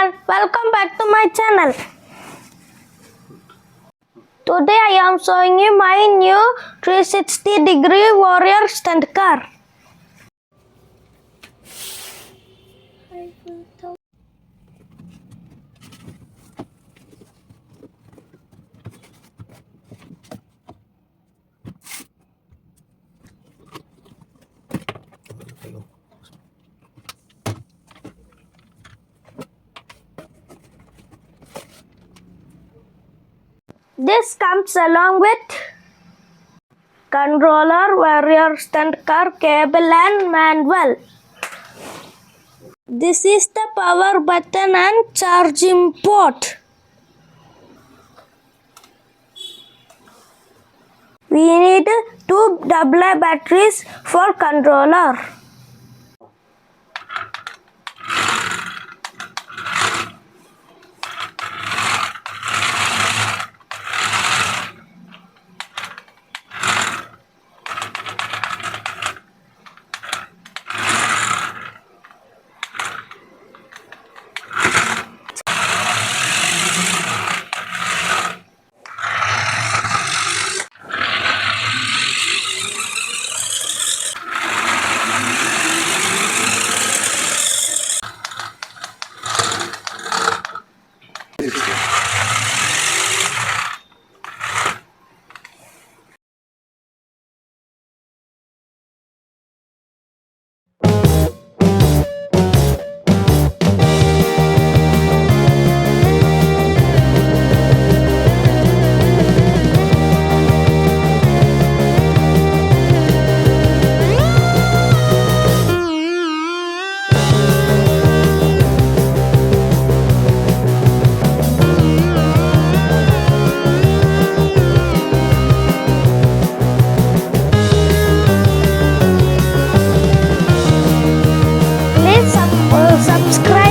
everyone, welcome back to my channel. Today I am showing you my new 360-degree Warrior stunt car. This comes along with controller, Warrior stunt car, cable and manual. This is the power button and charging port. We need two AA batteries for controller. Please subscribe